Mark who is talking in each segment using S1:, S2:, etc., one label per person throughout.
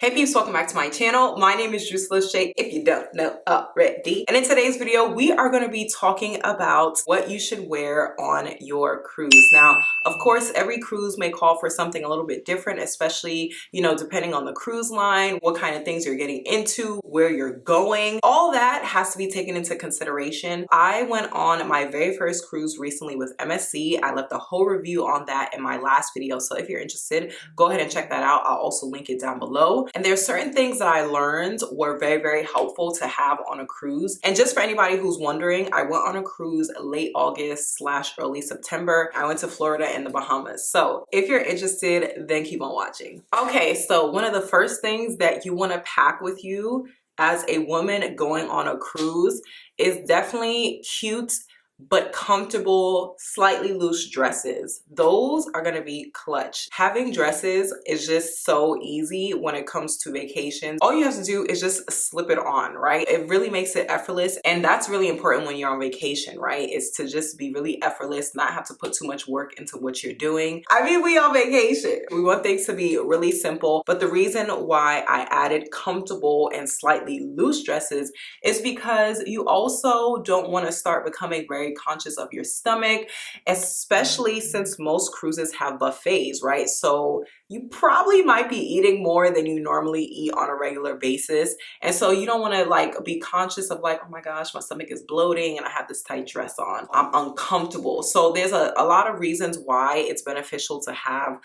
S1: Hey peeps, welcome back to my channel. My name is Drusilla Shay, if you don't know already. And in today's video, we are going to be talking about what you should wear on your cruise. Now, of course, every cruise may call for something a little bit different, especially, depending on the cruise line, what kind of things you're getting into, where you're going. All that has to be taken into consideration. I went on my very first cruise recently with MSC. I left a whole review on that in my last video. So if you're interested, go ahead and check that out. I'll also link it down below. And there's certain things that I learned were very, very helpful to have on a cruise. And just for anybody who's wondering, I went on a cruise late August / early September. I went to Florida and the Bahamas. So if you're interested, then keep on watching. Okay, so one of the first things that you want to pack with you as a woman going on a cruise is definitely cute but comfortable, slightly loose dresses. Those are gonna be clutch. Having dresses is just so easy when it comes to vacations. All you have to do is just slip it on, right? It really makes it effortless, and that's really important when you're on vacation, right? Is to just be really effortless, not have to put too much work into what you're doing. I mean, we on vacation. We want things to be really simple, but the reason why I added comfortable and slightly loose dresses is because you also don't want to start becoming very conscious of your stomach, especially since most cruises have buffets, right? So you probably might be eating more than you normally eat on a regular basis. And so you don't want to be conscious of oh my gosh, my stomach is bloating and I have this tight dress on. I'm uncomfortable. So there's a lot of reasons why it's beneficial to have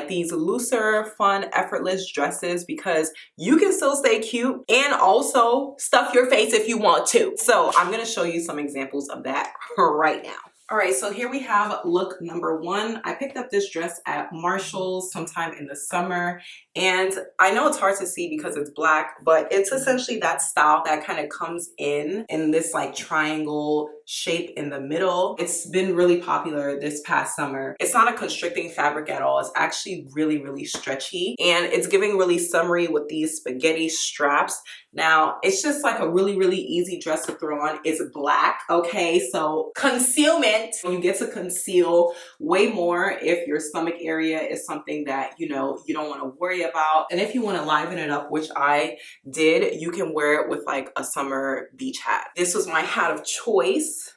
S1: these looser, fun, effortless dresses, because you can still stay cute and also stuff your face if you want to. So I'm going to show you some examples of that right now. All right, so here we have look number one. I picked up this dress at Marshall's sometime in the summer, and I know it's hard to see because it's black, but it's essentially that style that kind of comes in this triangle shape in the middle. It's been really popular this past summer. It's not a constricting fabric at all. It's actually really, really stretchy, and it's giving really summery with these spaghetti straps. Now, it's just a really, really easy dress to throw on. It's black, okay? So concealment. You get to conceal way more if your stomach area is something that, you don't want to worry about. And if you want to liven it up, which I did, you can wear it with a summer beach hat. This was my hat of choice.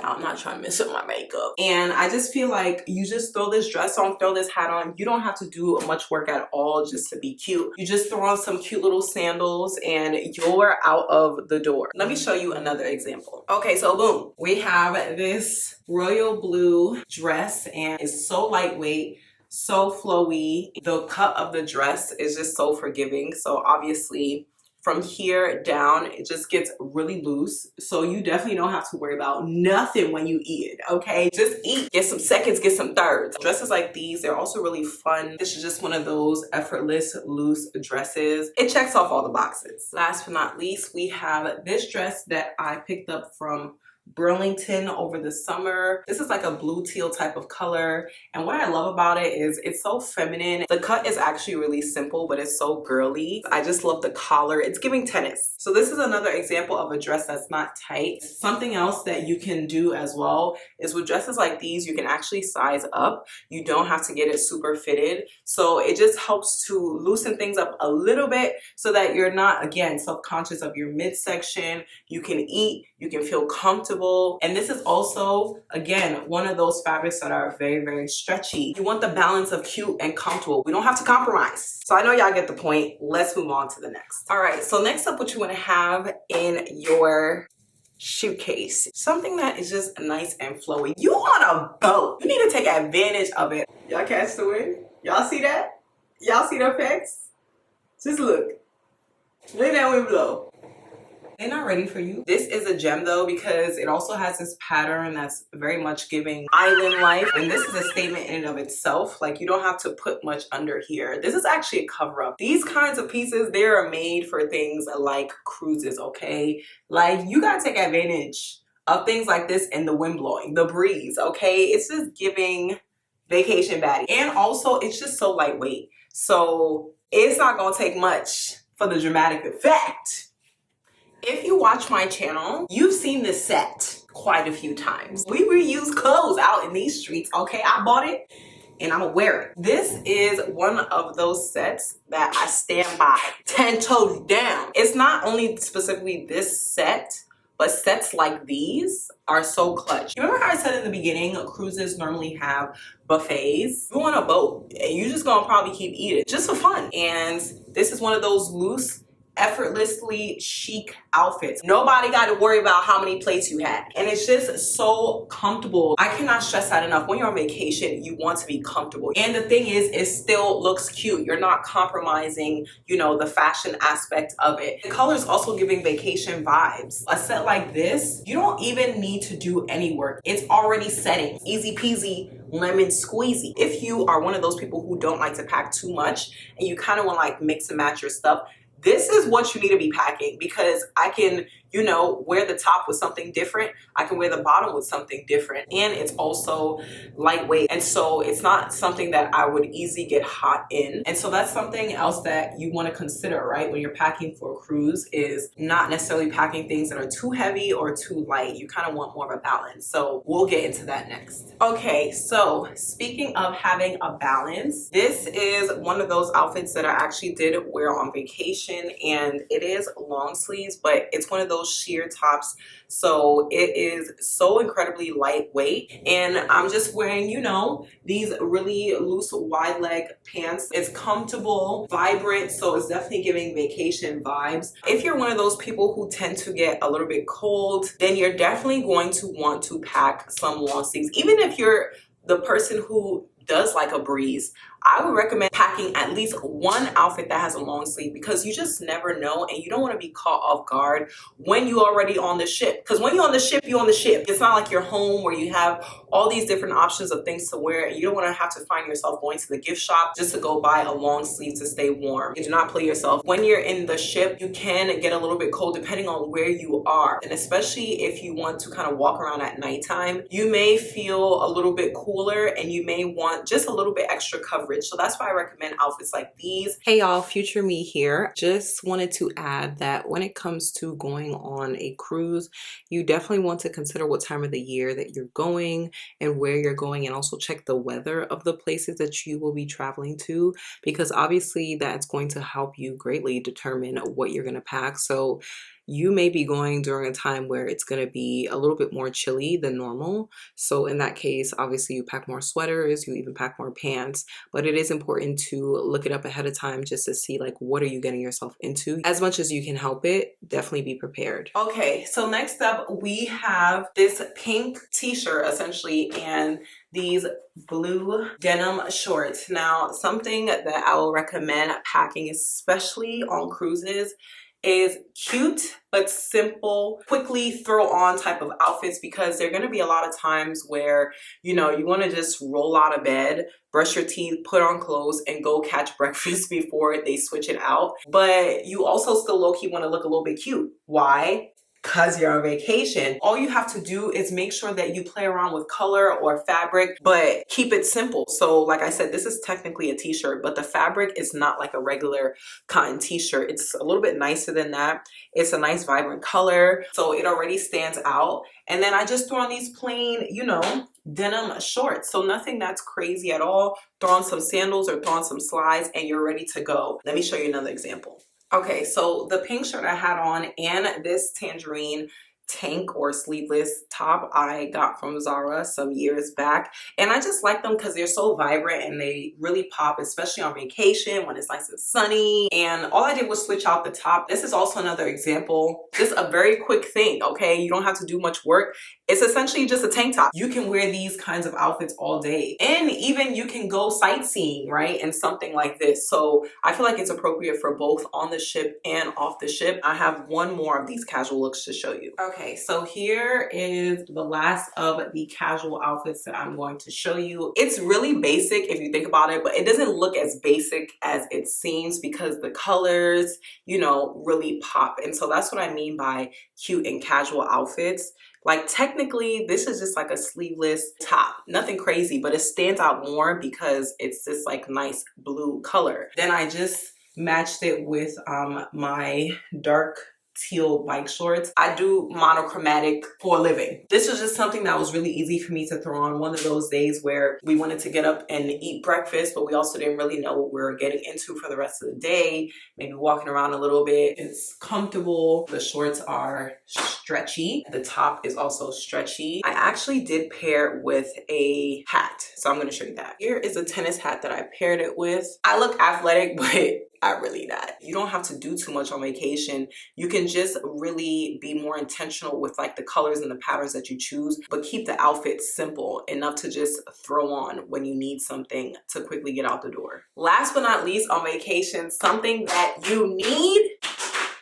S1: I'm not trying to mess up my makeup. And I just feel like you just throw this dress on, throw this hat on. You don't have to do much work at all just to be cute. You just throw on some cute little sandals and you're out of the door. Let me show you another example. Okay, so boom. We have this royal blue dress and it's so lightweight, so flowy. The cut of the dress is just so forgiving. So obviously, from here down, it just gets really loose. So you definitely don't have to worry about nothing when you eat it, okay? Just eat. Get some seconds, get some thirds. Dresses like these, they're also really fun. This is just one of those effortless, loose dresses. It checks off all the boxes. Last but not least, we have this dress that I picked up from Burlington over the summer. This is a blue teal type of color, and what I love about it is it's so feminine. The cut is actually really simple, but it's so girly. I just love the collar. It's giving tennis. So this is another example of a dress that's not tight. Something else that you can do as well is with dresses like these, you can actually size up. You don't have to get it super fitted. So it just helps to loosen things up a little bit so that you're not, again, self-conscious of your midsection. You can eat, you can feel comfortable. And this is also, again, one of those fabrics that are very, very stretchy. You want the balance of cute and comfortable. We don't have to compromise. So I know y'all get the point. Let's move on to the next. All right, so next up, what you want to have in your shoe case. Something that is just nice and flowy. You on a boat. You need to take advantage of it. Y'all catch the wind? Y'all see that? Y'all see the effects? Just look. Let that wind blow. They're not ready for you. This is a gem though, because it also has this pattern that's very much giving island life. And this is a statement in and of itself. You don't have to put much under here. This is actually a cover up. These kinds of pieces, they are made for things like cruises, okay? You gotta take advantage of things like this and the wind blowing, the breeze, okay? It's just giving vacation baddie. And also it's just so lightweight. So it's not gonna take much for the dramatic effect. If you watch my channel, you've seen this set quite a few times. We reuse clothes out in these streets, okay? I bought it and I'm gonna wear it. This is one of those sets that I stand by 10 toes down. It's not only specifically this set, but sets like these are so clutch. You remember how I said in the beginning, cruises normally have buffets? You go on a boat and you just gonna probably keep eating just for fun. And this is one of those loose, effortlessly chic outfits. Nobody got to worry about how many plates you had, and it's just so comfortable. I cannot stress that enough. When you're on vacation, you want to be comfortable, and the thing is, it still looks cute. You're not compromising, you know, the fashion aspect of it. The color is also giving vacation vibes. A set like this, you don't even need to do any work. It's already setting. Easy peasy lemon squeezy. If you are one of those people who don't like to pack too much and you kind of want to like mix and match your stuff, this is what you need to be packing, because I can, you know, wear the top with something different. I can wear the bottom with something different. And it's also lightweight. And so it's not something that I would easily get hot in. And so that's something else that you want to consider, right? When you're packing for a cruise, is not necessarily packing things that are too heavy or too light. You kind of want more of a balance. So we'll get into that next. Okay, so speaking of having a balance, this is one of those outfits that I actually did wear on vacation, and it is long sleeves, but it's one of those sheer tops, so it is so incredibly lightweight. And I'm just wearing, you know, these really loose wide leg pants. It's comfortable, vibrant, so it's definitely giving vacation vibes. If you're one of those people who tend to get a little bit cold, then you're definitely going to want to pack some long sleeves. Even if you're the person who does like a breeze, I would recommend packing at least one outfit that has a long sleeve, because you just never know, and you don't want to be caught off guard when you're already on the ship. Because when you're on the ship, you're on the ship. It's not like you're home where you have all these different options of things to wear, and you don't want to have to find yourself going to the gift shop just to go buy a long sleeve to stay warm. You do not play yourself. When you're in the ship, you can get a little bit cold depending on where you are. And especially if you want to kind of walk around at nighttime, you may feel a little bit cooler and you may want just a little bit extra coverage. So that's why I recommend outfits like these. Hey y'all, future me here. Just wanted to add that when it comes to going on a cruise, you definitely want to consider what time of the year that you're going and where you're going, and also check the weather of the places that you will be traveling to, because obviously that's going to help you greatly determine what you're going to pack. So you may be going during a time where it's going to be a little bit more chilly than normal. So in that case, obviously you pack more sweaters, you even pack more pants, but it is important to look it up ahead of time just to see like what are you getting yourself into. As much as you can help it, definitely be prepared. Okay, so next up we have this pink t-shirt essentially and these blue denim shorts. Now, something that I will recommend packing, especially on cruises, is cute but simple, quickly throw on type of outfits, because there are going to be a lot of times where, you know, you want to just roll out of bed, brush your teeth, put on clothes, and go catch breakfast before they switch it out. But you also still low-key want to look a little bit cute. Why? Because you're on vacation. All you have to do is make sure that you play around with color or fabric, but keep it simple. So like I said, this is technically a t-shirt, but the fabric is not like a regular cotton t-shirt. It's a little bit nicer than that. It's a nice vibrant color, so it already stands out. And then I just throw on these plain, you know, denim shorts. So nothing that's crazy at all. Throw on some sandals or throw on some slides and you're ready to go. Let me show you another example. Okay, so the pink shirt I had on and this tangerine tank or sleeveless top I got from Zara some years back, and I just like them because they're so vibrant and they really pop, especially on vacation when it's nice and sunny. And all I did was switch out the top. This is also another example, just a very quick thing. Okay, you don't have to do much work. It's essentially just a tank top. You can wear these kinds of outfits all day, and even you can go sightseeing, right, in something like this. So I feel like it's appropriate for both on the ship and off the ship. I have one more of these casual looks to show you. Okay, so here is the last of the casual outfits that I'm going to show you. It's really basic if you think about it, but it doesn't look as basic as it seems because the colors, you know, really pop. And so that's what I mean by cute and casual outfits. Like technically this is just like a sleeveless top, nothing crazy, but it stands out more because it's this like nice blue color. Then I just matched it with my dark teal bike shorts. I do monochromatic for a living. This was just something that was really easy for me to throw on one of those days where we wanted to get up and eat breakfast, but we also didn't really know what we were getting into for the rest of the day. Maybe walking around a little bit. It's comfortable. The shorts are stretchy. The top is also stretchy. I actually did pair it with a hat, so I'm going to show you that. Here is a tennis hat that I paired it with. I look athletic, but I really not. You don't have to do too much on vacation. You can just really be more intentional with like the colors and the patterns that you choose, but keep the outfit simple enough to just throw on when you need something to quickly get out the door. Last but not least, on vacation, something that you need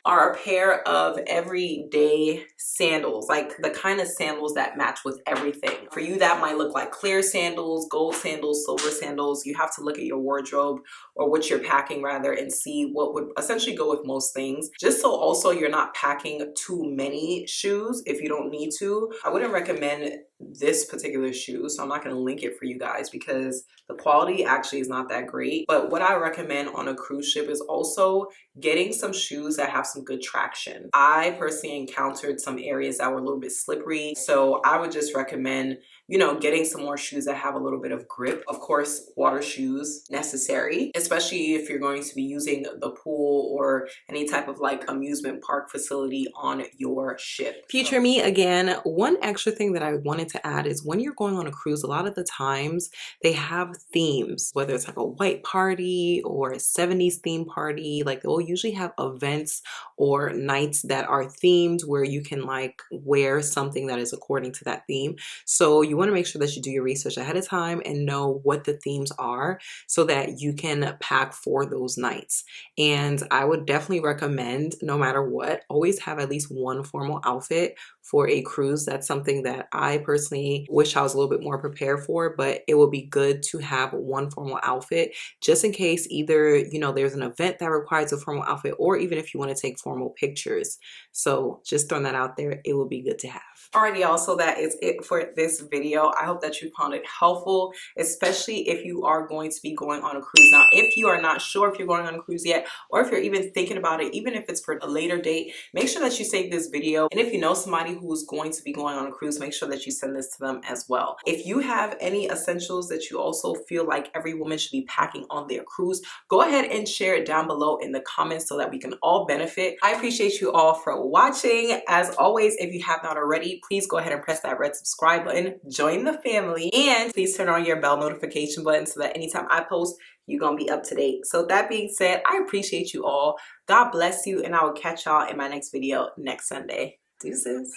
S1: are a pair of everyday sandals, like the kind of sandals that match with everything. For you, that might look like clear sandals, gold sandals, silver sandals. You have to look at your wardrobe or what you're packing rather and see what would essentially go with most things. Just so also you're not packing too many shoes if you don't need to. I wouldn't recommend this particular shoe, so I'm not going to link it for you guys because the quality actually is not that great. But what I recommend on a cruise ship is also getting some shoes that have some good traction. I personally encountered some areas that were a little bit slippery, so I would just recommend, you know, getting some more shoes that have a little bit of grip. Of course, water shoes necessary, especially if you're going to be using the pool or any type of like amusement park facility on your ship. Future me again. One extra thing that I wanted to add is when you're going on a cruise, a lot of the times they have themes, whether it's like a white party or a 70s theme party. Like they'll usually have events or nights that are themed where you can like wear something that is according to that theme. So you want to make sure that you do your research ahead of time and know what the themes are so that you can pack for those nights. And I would definitely recommend, no matter what, always have at least one formal outfit for a cruise. That's something that I personally wish I was a little bit more prepared for, but it would be good to have one formal outfit just in case either, you know, there's an event that requires a formal outfit or even if you want to take formal pictures. So just throwing that out there, it would be good to have. Alrighty, y'all, so that is it for this video. I hope that you found it helpful, especially if you are going to be going on a cruise. Now, if you are not sure if you're going on a cruise yet, or if you're even thinking about it, even if it's for a later date, make sure that you save this video. And if you know somebody who's going to be going on a cruise, make sure that you send this to them as well. If you have any essentials that you also feel like every woman should be packing on their cruise, go ahead and share it down below in the comments so that we can all benefit. I appreciate you all for watching. As always, if you have not already, please go ahead and press that red subscribe button, join the family, and please turn on your bell notification button so that anytime I post, you're gonna be up to date. So that being said, I appreciate you all. God bless you, and I will catch y'all in my next video next Sunday. Deuces.